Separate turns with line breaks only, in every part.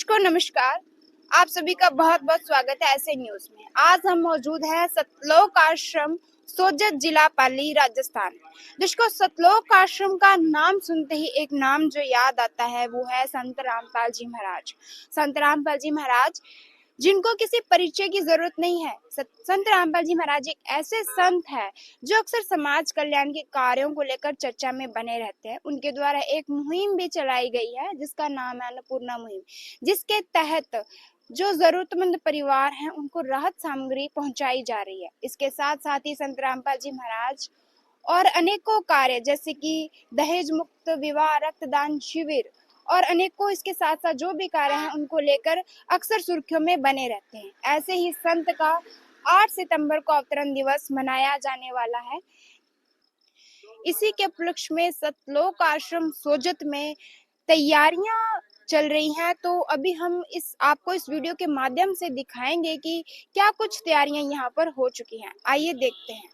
दर्शकों नमस्कार। आप सभी का बहुत बहुत स्वागत है ऐसे न्यूज में। आज हम मौजूद हैं सतलोक आश्रम, सोजत, जिला पाली, राजस्थान। दर्शकों, सतलोक आश्रम का नाम सुनते ही एक नाम जो याद आता है वो है संत रामपाल जी महाराज। संत रामपाल जी महाराज जिनको किसी परिचय की जरूरत नहीं है। संत रामपाल जी महाराज एक ऐसे संत है जो अक्सर समाज कल्याण के कार्यों को लेकर चर्चा में बने रहते हैं। उनके द्वारा एक मुहिम भी चलाई गई है जिसका नाम है अन्नपूर्णा मुहिम, जिसके तहत जो जरूरतमंद परिवार हैं उनको राहत सामग्री पहुंचाई जा रही है। इसके साथ साथ ही संत रामपाल जी महाराज और अनेकों कार्य जैसे कि दहेज मुक्त विवाह, रक्तदान शिविर और अनेकों इसके साथ साथ जो भी कार्य हैं उनको लेकर अक्सर सुर्खियों में बने रहते हैं। ऐसे ही संत का 8 सितंबर को अवतरण दिवस मनाया जाने वाला है। इसी के उपलक्ष्य में सतलोक आश्रम सोजत में तैयारियां चल रही हैं। तो अभी हम आपको इस वीडियो के माध्यम से दिखाएंगे कि क्या कुछ तैयारियां यहाँ पर हो चुकी हैं। आइए देखते हैं।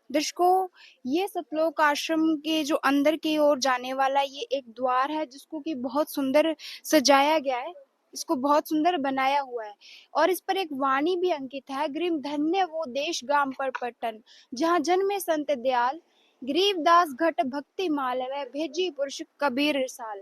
दर्शकों, ये सतलोक आश्रम के जो अंदर की ओर जाने वाला ये एक द्वार है जिसको कि बहुत सुंदर सजाया गया है। इसको बहुत सुंदर बनाया हुआ है और इस पर एक वाणी भी अंकित है। गरीब धन्य वो देश गाम पर पटन, जहाँ जन्मे संत दयाल, गरीबदास घट भक्ति माल, वह भेजी पुरुष कबीर साल।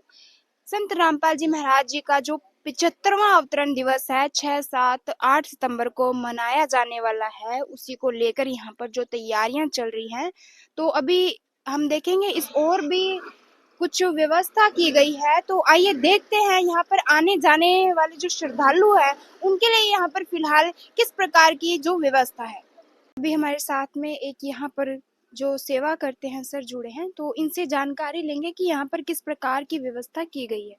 संत रामपाल जी महाराज जी का जो 75वां अवतरण दिवस है 6, 7, 8 सितंबर को मनाया जाने वाला है, उसी को लेकर यहाँ पर जो तैयारियां चल रही हैं, तो अभी हम देखेंगे इस और भी कुछ व्यवस्था की गई है। तो आइए देखते हैं यहाँ पर आने जाने वाले जो श्रद्धालु हैं उनके लिए यहाँ पर फिलहाल किस प्रकार की जो व्यवस्था है। अभी हमारे साथ में एक यहाँ पर जो सेवा करते हैं सर जुड़े हैं, तो इनसे जानकारी लेंगे कि यहाँ पर किस प्रकार की व्यवस्था की गई है।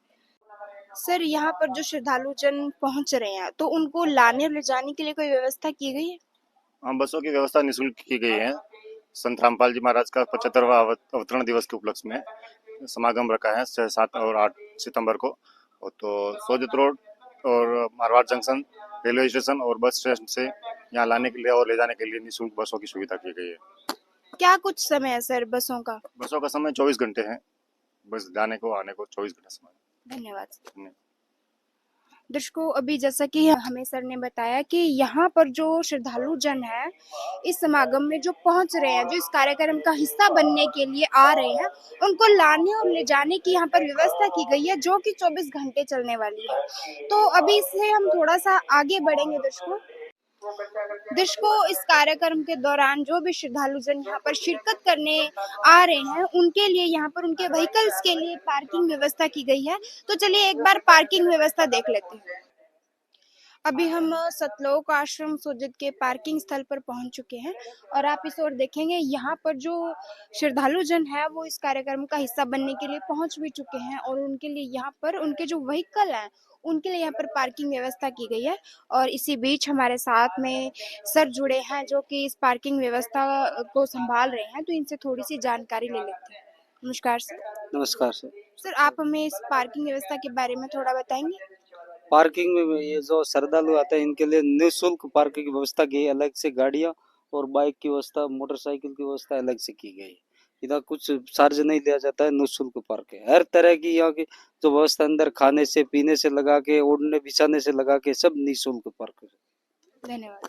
सर, यहाँ पर जो श्रद्धालु जन पहुंच रहे हैं तो उनको लाने और ले जाने के लिए कोई व्यवस्था की गई है?
हाँ, बसों की व्यवस्था निःशुल्क की गई है। संत रामपाल जी महाराज का 75वां अवतरण दिवस के उपलक्ष्य में समागम रखा है 6, 7 और 8 सितंबर को। और तो सोजत रोड और मारवाड़ जंक्शन, रेलवे स्टेशन और बस स्टेशन से यहाँ लाने के लिए और ले जाने के लिए निःशुल्क बसों की सुविधा की गई है।
क्या कुछ समय है सर बसों का?
बसों का समय 24 घंटे है। बस जाने को आने को 24 घंटे समय।
धन्यवाद। दर्शकों, अभी जैसा कि हमें सर ने बताया कि यहाँ पर जो श्रद्धालु जन है इस समागम में जो पहुंच रहे हैं, जो इस कार्यक्रम का हिस्सा बनने के लिए आ रहे हैं, उनको लाने और ले जाने की यहाँ पर व्यवस्था की गई है जो कि 24 घंटे चलने वाली है। तो अभी इससे हम थोड़ा सा आगे बढ़ेंगे। दर्शकों, इस कार्यक्रम के दौरान जो भी श्रद्धालु जन यहाँ पर शिरकत करने आ रहे हैं उनके लिए यहाँ पर उनके व्हीकल्स के लिए पार्किंग व्यवस्था की गई है। तो चलिए एक बार पार्किंग व्यवस्था देख लेते हैं। अभी हम सतलोक आश्रम सोजत के पार्किंग स्थल पर पहुंच चुके हैं और आप इस ओर देखेंगे यहाँ पर जो श्रद्धालु जन है वो इस कार्यक्रम का हिस्सा बनने के लिए पहुंच भी चुके हैं और उनके लिए यहाँ पर उनके जो व्हीकल हैं उनके लिए यहाँ पर पार्किंग व्यवस्था की गई है। और इसी बीच हमारे साथ में सर जुड़े हैं जो कि इस पार्किंग व्यवस्था को संभाल रहे हैं, तो इनसे थोड़ी सी जानकारी ले लेते हैं। नमस्कार सर।
नमस्कार सर।
सर, आप हमें इस पार्किंग व्यवस्था के बारे में थोड़ा बताएंगे?
पार्किंग में ये जो श्रद्धालु आते हैं इनके लिए निःशुल्क पार्किंग की व्यवस्था की है। अलग से गाड़ियां और बाइक की व्यवस्था, मोटरसाइकिल की व्यवस्था अलग से की गई है। इधर कुछ चार्ज नहीं लिया जाता है, निःशुल्क पार्क है। हर तरह की यहाँ की जो व्यवस्था अंदर खाने से पीने से लगा के ओढ़ने बिछाने से लगा के सब निःशुल्क पार्क है।
धन्यवाद।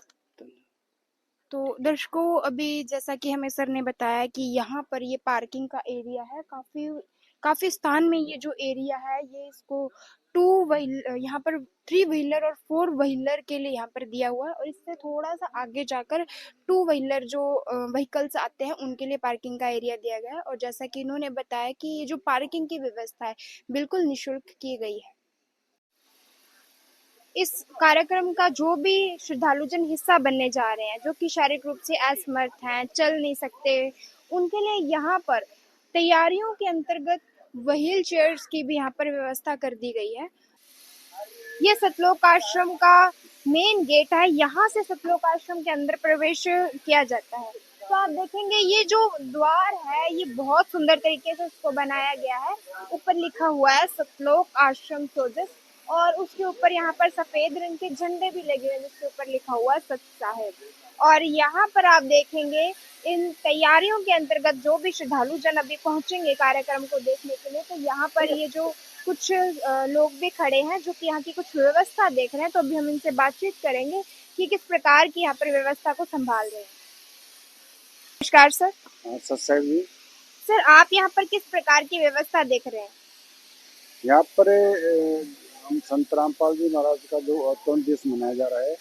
तो दर्शकों, अभी जैसा कि हमें सर ने बताया कि यहाँ पर ये पार्किंग का एरिया है, काफी स्थान में ये जो एरिया है ये इसको 2 व्हीलर, यहाँ पर 3 व्हीलर और 4 व्हीलर के लिए यहाँ पर दिया हुआ है और इससे थोड़ा सा आगे जाकर 2 व्हीलर जो व्हीकल्स आते हैं उनके लिए पार्किंग का एरिया दिया गया है। और जैसा कि इन्होंने बताया कि ये जो पार्किंग की व्यवस्था है बिल्कुल निःशुल्क की गई है। इस कार्यक्रम का जो भी श्रद्धालु जन हिस्सा बनने जा रहे हैं, जो कि शारीरिक रूप से असमर्थ हैं, चल नहीं सकते, उनके लिए यहाँ पर तैयारियों के अंतर्गत व्हील चेयर्स की भी यहाँ पर व्यवस्था कर दी गई है। ये सतलोक आश्रम का मेन गेट है, यहाँ से सतलोक आश्रम के अंदर प्रवेश किया जाता है। तो आप देखेंगे ये जो द्वार है ये बहुत सुंदर तरीके से इसको बनाया गया है। ऊपर लिखा हुआ है सतलोक आश्रम सोजत। और उसके ऊपर यहाँ पर सफेद रंग के झंडे भी लगे हुए हैं जिसके ऊपर लिखा हुआ सच साहेब। और यहाँ पर आप देखेंगे इन तैयारियों के अंतर्गत जो भी श्रद्धालु जन अभी पहुंचेंगे कार्यक्रम को देखने के लिए, तो यहाँ पर ये जो कुछ लोग भी खड़े हैं जो कि यहाँ की कुछ व्यवस्था देख रहे हैं, तो अभी हम इनसे बातचीत करेंगे कि किस प्रकार की यहाँ पर व्यवस्था को संभाल रहे हैं। नमस्कार सर।
सत्संग जी।
सर आप यहाँ पर किस प्रकार की व्यवस्था देख रहे हैं?
यहाँ पर हम संत रामपाल जी महाराज का जो अवतरण दिवस मनाया जा रहा है,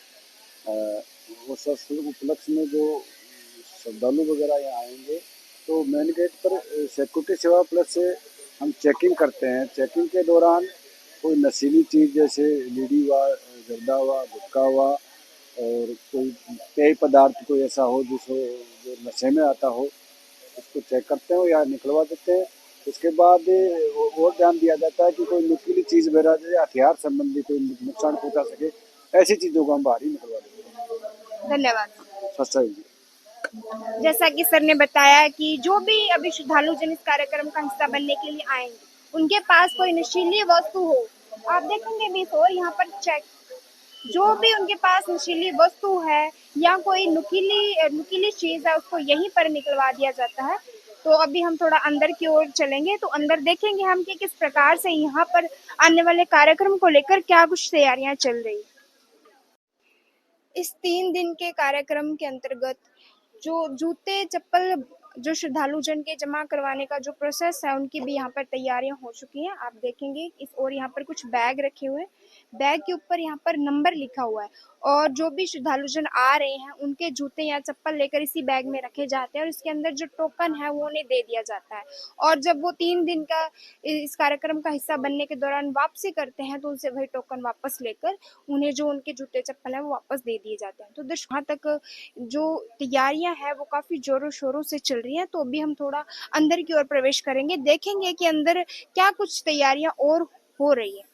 उस उपलक्ष्य में जो श्रद्धालु वगैरह यहाँ आएंगे तो मेन गेट पर सिक्योरिटी सेवा प्लस से हम चेकिंग करते हैं। चेकिंग के दौरान कोई नशीली चीज़ जैसे बीड़ी हुआ, जर्दा हुआ, गुटखा हुआ और कोई पेय पदार्थ कोई ऐसा हो जिसको जो नशे में आता हो, उसको चेक करते हैं या निकलवा देते हैं। उसके बाद और ध्यान दिया जाता है कि कोई नुकीली चीज़ वगैरह जैसे हथियार संबंधी कोई नुकसान पहुंचा सके, ऐसी चीज़ों को हम बाहर ही निकलवा देते हैं।
धन्यवाद।
सत्संग जी।
जैसा कि सर ने बताया कि जो भी अभी श्रद्धालु जन इस कार्यक्रम का हिस्सा बनने के लिए आएंगे, उनके पास कोई नशीली वस्तु हो, आप देखेंगे भी तो यहाँ पर चेक, जो भी उनके पास नशीली वस्तु है या कोई नुकीली चीज है उसको यहीं पर निकलवा दिया जाता है। तो अभी हम थोड़ा अंदर की ओर चलेंगे तो अंदर देखेंगे हम कि किस प्रकार से यहाँ पर आने वाले कार्यक्रम को लेकर क्या कुछ तैयारियां चल रही। इस 3 दिन के कार्यक्रम के अंतर्गत जो जूते चप्पल जो श्रद्धालु जन के जमा करवाने का जो प्रोसेस है उनकी भी यहाँ पर तैयारियां हो चुकी हैं। आप देखेंगे इस और यहाँ पर कुछ बैग रखे हुए हैं, बैग के ऊपर यहाँ पर नंबर लिखा हुआ है और जो भी श्रद्धालु जन आ रहे हैं उनके जूते या चप्पल लेकर इसी बैग में रखे जाते हैं और इसके अंदर जो टोकन है वो उन्हें दे दिया जाता है। और जब वो 3 दिन का इस कार्यक्रम का हिस्सा बनने के दौरान वापसी करते हैं तो उनसे वही टोकन वापस लेकर उन्हें जो उनके जूते चप्पल है वो वापस दे दिए जाते हैं। तो यहाँ तक जो तैयारियां हैं वो काफी जोरों शोरों से चल रही हैं। तो अभी हम थोड़ा अंदर की ओर प्रवेश करेंगे, देखेंगे कि अंदर क्या कुछ तैयारियां और हो रही है।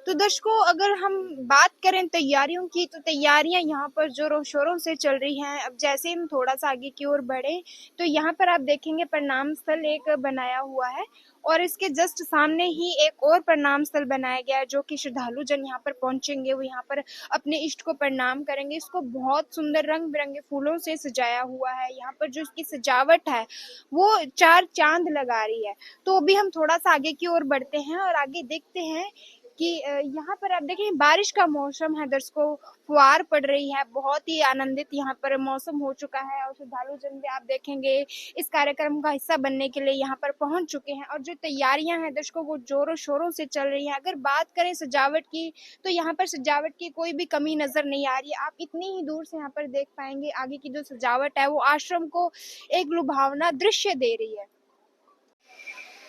तो दर्शकों अगर हम बात करें तैयारियों की तो तैयारियां यहाँ पर जोरों शोरों से चल रही हैं। अब जैसे हम थोड़ा सा आगे की ओर बढ़े तो यहाँ पर आप देखेंगे प्रणाम स्थल एक बनाया हुआ है और इसके जस्ट सामने ही एक और प्रणाम स्थल बनाया गया है जो कि श्रद्धालु जन यहाँ पर पहुंचेंगे वो यहाँ पर अपने इष्ट को प्रणाम करेंगे। इसको बहुत सुंदर रंग बिरंगे फूलों से सजाया हुआ है। यहाँ पर जो इसकी सजावट है वो 4 चांद लगा रही है। तो अभी हम थोड़ा सा आगे की ओर बढ़ते हैं और आगे देखते हैं कि यहाँ पर आप देखें बारिश का मौसम है, दर्शकों फुहार पड़ रही है, बहुत ही आनंदित यहाँ पर मौसम हो चुका है और श्रद्धालु जन भी आप देखेंगे इस कार्यक्रम का हिस्सा बनने के लिए यहाँ पर पहुंच चुके हैं। और जो तैयारियां हैं दर्शकों वो जोरों शोरों से चल रही हैं। अगर बात करें सजावट की तो यहाँ पर सजावट की कोई भी कमी नजर नहीं आ रही है। आप इतनी ही दूर से यहाँ पर देख पाएंगे आगे की जो सजावट है वो आश्रम को एक लुभावना दृश्य दे रही है।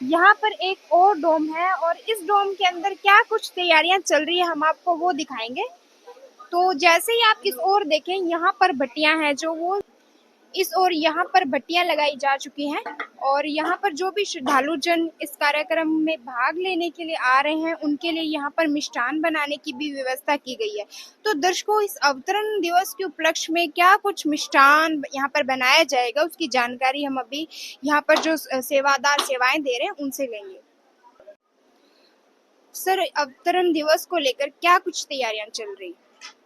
यहाँ पर एक और डोम है और इस डोम के अंदर क्या कुछ तैयारियां चल रही है हम आपको वो दिखाएंगे। तो जैसे ही आप इस ओर देखें यहाँ पर भट्टियां हैं जो वो इस ओर यहाँ पर भट्टियां लगाई जा चुकी हैं और यहाँ पर जो भी श्रद्धालु जन इस कार्यक्रम में भाग लेने के लिए आ रहे हैं उनके लिए यहाँ पर मिष्ठान बनाने की भी व्यवस्था की गई है। तो दर्शकों इस अवतरण दिवस के उपलक्ष्य में क्या कुछ मिष्ठान यहाँ पर बनाया जाएगा उसकी जानकारी हम अभी यहाँ पर जो सेवादार सेवाएं दे रहे हैं उनसे लेंगे। सर अवतरण दिवस को लेकर क्या कुछ तैयारियां चल रही?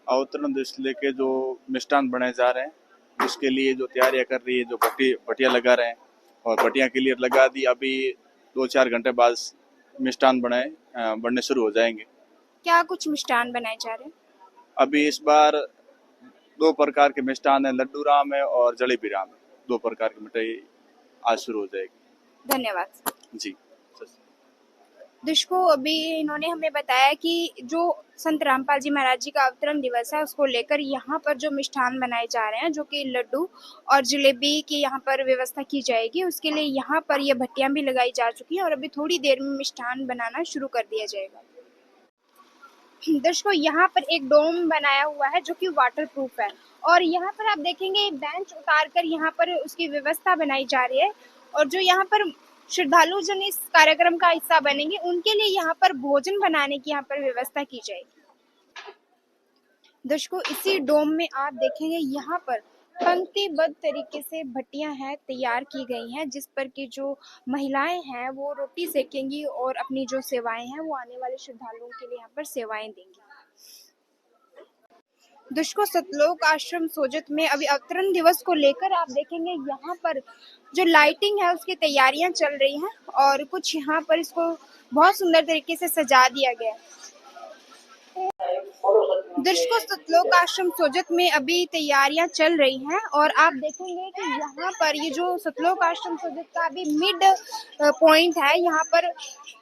अवतरण दिवस लेके जो मिष्ठान बनाए जा रहे हैं उसके लिए जो तैयारियां कर रही है, जो भट्टियां लगा रहे हैं और भट्टियां क्लियर लगा दी। अभी 2-4 घंटे बाद मिष्ठान बनने शुरू हो जाएंगे।
क्या कुछ मिष्ठान बनाए जा रहे हैं?
अभी इस बार 2 प्रकार के मिष्ठान है, लड्डू राम है और जलेबी राम है। 2 प्रकार की मिठाई आज शुरू हो जाएगी।
धन्यवाद
जी।
दर्शकों अभी इन्होंने हमें बताया कि जो संत रामपाल जी महाराज जी का अवतरण दिवस है उसको लेकर यहाँ पर जो मिष्ठान बनाए जा रहे हैं जो कि लड्डू और जलेबी की यहाँ पर व्यवस्था की जाएगी, उसके लिए यहाँ पर ये भट्टियां भी लगाई जा चुकी हैं और अभी थोड़ी देर में मिष्ठान बनाना शुरू कर दिया जाएगा। दर्शकों यहाँ पर एक डोम बनाया हुआ है जो कि वाटर प्रूफ है और यहाँ पर आप देखेंगे बेंच उतार कर यहाँ पर उसकी व्यवस्था बनाई जा रही है और जो यहाँ पर श्रद्धालु जन इस कार्यक्रम का हिस्सा बनेंगे उनके लिए यहाँ पर भोजन बनाने की यहाँ पर व्यवस्था की जाएगी। दर्शकों इसी डोम में आप देखेंगे यहाँ पर पंक्तिबद्ध तरीके से भट्टियां हैं तैयार की गई हैं जिस पर कि जो महिलाएं हैं वो रोटी सेकेंगी और अपनी जो सेवाएं हैं वो आने वाले श्रद्धालुओं के लिए यहाँ पर सेवाएं देंगी। दुष्को सतलोक आश्रम सोजत में अभी अवतरण दिवस को लेकर आप देखेंगे यहाँ पर जो लाइटिंग है उसकी तैयारियां चल रही हैं और कुछ यहाँ पर इसको बहुत सुंदर तरीके से सजा दिया गया है। दुष्को सतलोक आश्रम सोजत में अभी तैयारियां चल रही हैं और आप देखेंगे कि यहाँ पर ये जो सतलोक आश्रम सोजत का अभी मिड पॉइंट है, यहाँ पर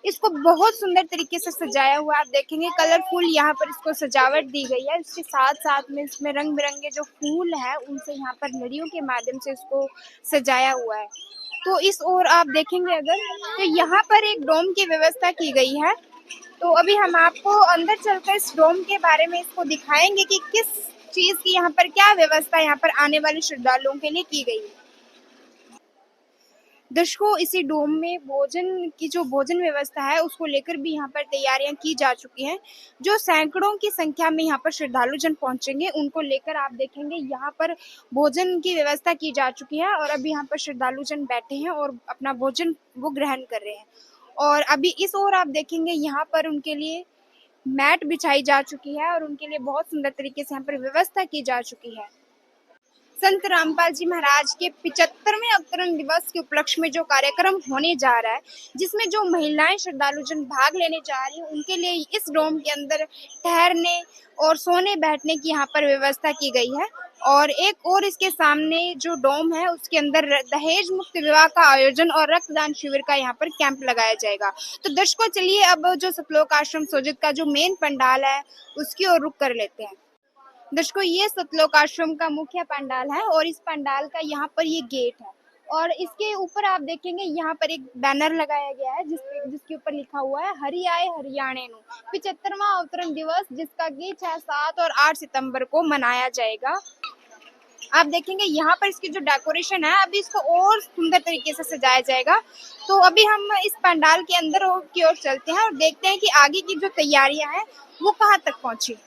इसको बहुत सुंदर तरीके से सजाया हुआ है। आप देखेंगे कलरफुल यहाँ पर इसको सजावट दी गई है। इसके साथ साथ में इसमें रंग बिरंगे जो फूल है उनसे यहाँ पर लड़ियों के माध्यम से इसको सजाया हुआ है। तो इस ओर आप देखेंगे अगर तो यहाँ पर एक डोम की व्यवस्था की गई है। तो अभी हम आपको अंदर चलकर इस डोम के बारे में इसको दिखाएंगे कि किस चीज की यहाँ पर क्या व्यवस्था यहाँ पर आने वाले श्रद्धालुओं के लिए की गई है। दर्शकों, इसी डोम में भोजन की जो भोजन व्यवस्था है उसको लेकर भी यहाँ पर तैयारियां की जा चुकी हैं। जो सैकड़ों की संख्या में यहाँ पर श्रद्धालु जन पहुंचेंगे उनको लेकर आप देखेंगे यहाँ पर भोजन की व्यवस्था की जा चुकी है और अभी यहाँ पर श्रद्धालु जन बैठे हैं और अपना भोजन वो ग्रहण कर रहे हैं। और अभी इस ओर आप देखेंगे यहाँ पर उनके लिए मैट बिछाई जा चुकी है और उनके लिए बहुत सुंदर तरीके से यहाँ पर व्यवस्था की जा चुकी है। संत रामपाल जी महाराज के 75वें अवतरण दिवस के उपलक्ष्य में जो कार्यक्रम होने जा रहा है, जिसमें जो महिलाएं श्रद्धालुजन भाग लेने जा रही हैं उनके लिए इस डोम के अंदर ठहरने और सोने बैठने की यहाँ पर व्यवस्था की गई है। और एक और इसके सामने जो डोम है उसके अंदर दहेज मुक्त विवाह का आयोजन और रक्तदान शिविर का यहाँ पर कैंप लगाया जाएगा। तो दर्शकों, चलिए अब जो सतलोक आश्रम सोजत का जो मेन पंडाल है उसकी ओर रुख कर लेते हैं। दर्शकों, ये सतलोक आश्रम का मुख्य पंडाल है और इस पंडाल का यहाँ पर ये गेट है और इसके ऊपर आप देखेंगे यहाँ पर एक बैनर लगाया गया है जिसके ऊपर लिखा हुआ है हरि आए हरियाणे नु 75वां अवतरण दिवस, जिसका कि 6, 7 और 8 सितंबर को मनाया जाएगा। आप देखेंगे यहाँ पर इसकी जो डेकोरेशन है अभी इसको और सुंदर तरीके से सजाया जाएगा। तो अभी हम इस पंडाल के अंदर की ओर चलते हैं और देखते हैं कि आगे की जो तैयारियां हैं वो कहाँ तक पहुंची।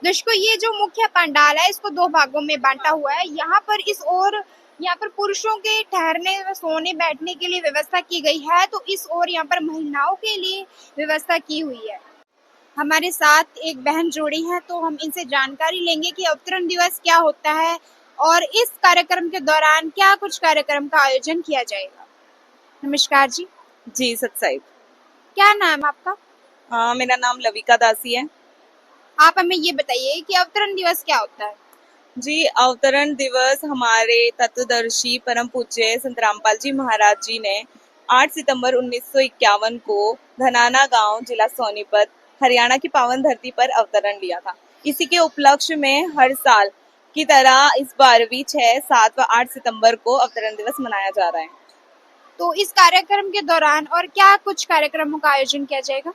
दर्शकों, ये जो मुख्य पंडाल है इसको 2 भागों में बांटा हुआ है। यहाँ पर इस ओर यहाँ पर पुरुषों के ठहरने व सोने बैठने के लिए व्यवस्था की गई है, तो इस ओर यहाँ पर महिलाओं के लिए व्यवस्था की हुई है। हमारे साथ एक बहन जोड़ी है तो हम इनसे जानकारी लेंगे कि अवतरण दिवस क्या होता है और इस कार्यक्रम के दौरान क्या कुछ कार्यक्रम का आयोजन किया जाएगा। नमस्कार जी।
जी सतसाई।
क्या नाम आपका?
मेरा नाम लविका दासी है।
आप हमें ये बताइए कि अवतरण दिवस क्या होता है।
जी, अवतरण दिवस हमारे तत्वदर्शी परम पूज्य संत रामपाल जी महाराज जी ने 8 सितंबर 1951 को धनाना गांव, जिला सोनीपत, हरियाणा की पावन धरती पर अवतरण लिया था। इसी के उपलक्ष्य में हर साल की तरह इस बार भी 6, 7 व 8 सितंबर को अवतरण दिवस मनाया जा रहा है।
तो इस कार्यक्रम के दौरान और क्या कुछ कार्यक्रमों का आयोजन किया जाएगा?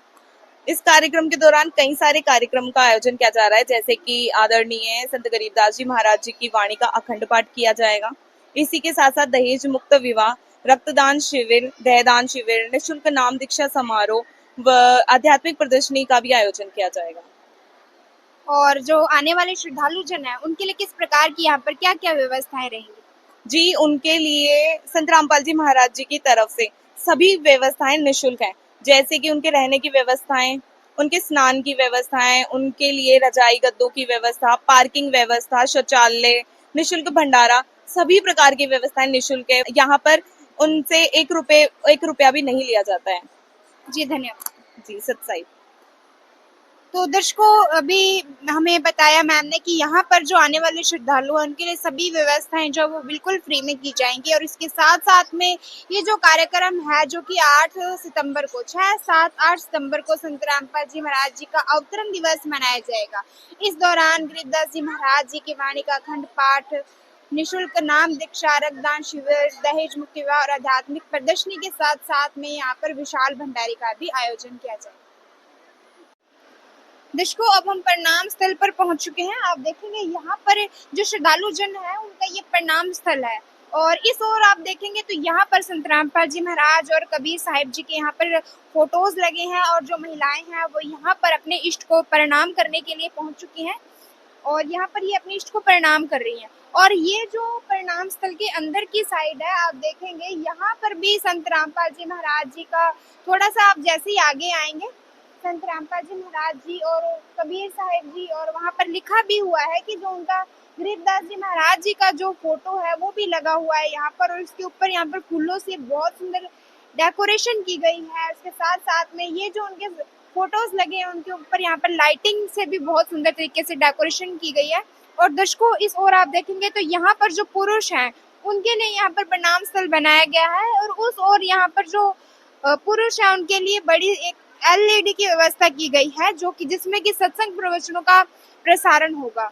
इस कार्यक्रम के दौरान कई सारे कार्यक्रम का आयोजन किया जा रहा है, जैसे कि आदरणीय संत गरीबदास जी महाराज जी की वाणी का अखंड पाठ किया जाएगा। इसी के साथ साथ दहेज मुक्त विवाह, रक्तदान शिविर, देहदान शिविर, निःशुल्क नाम दीक्षा समारोह व आध्यात्मिक प्रदर्शनी का भी आयोजन किया जाएगा।
और जो आने वाले श्रद्धालु जन है उनके लिए किस प्रकार की यहाँ पर क्या क्या व्यवस्थाएं रहेंगी?
जी, उनके लिए संत रामपाल जी महाराज जी की तरफ से सभी व्यवस्थाएं निःशुल्क हैं, जैसे कि उनके रहने की व्यवस्थाएं, उनके स्नान की व्यवस्थाएं, उनके लिए रजाई गद्दों की व्यवस्था, पार्किंग व्यवस्था, शौचालय, निःशुल्क भंडारा, सभी प्रकार की व्यवस्थाएं निःशुल्क है। यहाँ पर उनसे 1 रुपया भी नहीं लिया जाता है।
जी धन्यवाद।
जी सतसाई।
तो दर्शकों, अभी हमें बताया मैम ने कि यहाँ पर जो आने वाले श्रद्धालु हैं उनके लिए सभी व्यवस्थाएं जो वो बिल्कुल फ्री में की जाएंगी और इसके साथ साथ में ये जो कार्यक्रम है जो कि 8 सितंबर को 6, 7, 8 सितंबर को संत रामपाल जी महाराज जी का अवतरण दिवस मनाया जाएगा। इस दौरान गरीबदास जी महाराज जी की वाणी का अखंड पाठ, निःशुल्क नाम दीक्षा, रक्तदान शिविर, दहेज मुक्त विवाह और आध्यात्मिक प्रदर्शनी के साथ साथ में यहाँ पर विशाल भंडारे का भी आयोजन किया जाएगा। दर्शकों, अब हम प्रणाम स्थल पर पहुंच चुके हैं। आप देखेंगे यहाँ पर जो श्रद्धालु जन है उनका ये प्रणाम स्थल है और इस ओर आप देखेंगे तो यहाँ पर संत रामपाल जी महाराज और कबीर साहिब जी के यहाँ पर फोटोज लगे हैं और जो महिलाएं हैं वो यहाँ पर अपने इष्ट को प्रणाम करने के लिए पहुंच चुकी हैं। और यहाँ पर ये अपने इष्ट को प्रणाम कर रही हैं। और ये जो प्रणाम स्थल के अंदर की साइड है, आप देखेंगे यहाँ पर भी संत रामपाल जी महाराज जी का, थोड़ा सा आप जैसे ही आगे आएंगे, संत रामपाल जी महाराज जी और कबीर साहिब जी, और वहाँ पर लिखा भी हुआ है कि जो उनका गरीबदास जी महाराज जी का जो फोटो है वो भी लगा हुआ है यहाँ पर, और इसके ऊपर यहाँ पर फूलों से बहुत सुंदर डेकोरेशन की गई है। उसके साथ साथ में ये जो उनके फोटोज लगे हैं उनके ऊपर यहाँ पर लाइटिंग से भी बहुत सुंदर तरीके से डेकोरेशन की गई है। और दर्शकों, इस ओर आप देखेंगे तो यहाँ पर जो पुरुष हैं उनके लिए यहाँ पर प्रणाम स्थल बनाया गया है, और उस ओर यहाँ पर जो पुरुष हैं उनके लिए बड़ी एक LED की व्यवस्था की गई है, जो कि जिसमें कि सत्संग प्रवचनों का प्रसारण होगा।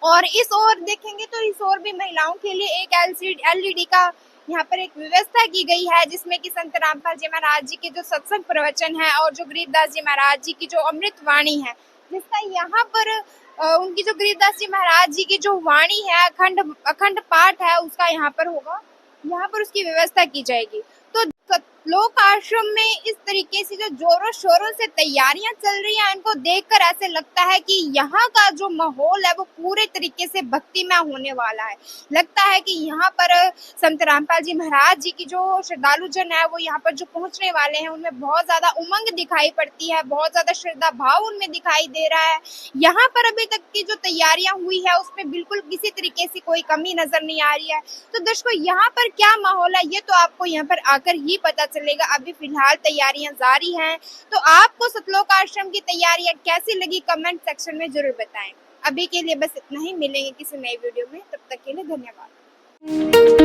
और इस ओर देखेंगे तो इस ओर भी महिलाओं के लिए एक LED का यहाँ पर एक व्यवस्था की गई है, जिसमें कि संत रामपाल जी महाराज जी के जो सत्संग प्रवचन है और जो गरीबदास जी महाराज जी की जो अमृत वाणी है, जिसका यहाँ पर उनकी जो गरीबदास जी महाराज जी की जो वाणी है, अखंड पाठ है, उसका यहाँ पर होगा, यहाँ पर उसकी व्यवस्था की जाएगी। तो लोक आश्रम में इस तरीके से जो जोरों शोरों से तैयारियां चल रही हैं, इनको देखकर ऐसे लगता है कि यहाँ का जो माहौल है वो पूरे तरीके से भक्तिमय होने वाला है। लगता है कि यहाँ पर संत रामपाल जी महाराज जी की जो श्रद्धालु जन है वो यहाँ पर जो पहुंचने वाले हैं, उनमें बहुत ज्यादा उमंग दिखाई पड़ती है, बहुत ज्यादा श्रद्धा भाव उनमें दिखाई दे रहा है। यहाँ पर अभी तक की जो तैयारियां हुई है उसमें बिल्कुल किसी तरीके से कोई कमी नजर नहीं आ रही है। तो दर्शकों, यहाँ पर क्या माहौल है ये तो आपको यहाँ पर आकर ही पता चलेगा। अभी फिलहाल तैयारियां जारी हैं। तो आपको सतलोक आश्रम की तैयारियां कैसी लगी कमेंट सेक्शन में जरूर बताएं। अभी के लिए बस इतना ही, मिलेंगे किसी नई वीडियो में, तब तक के लिए धन्यवाद।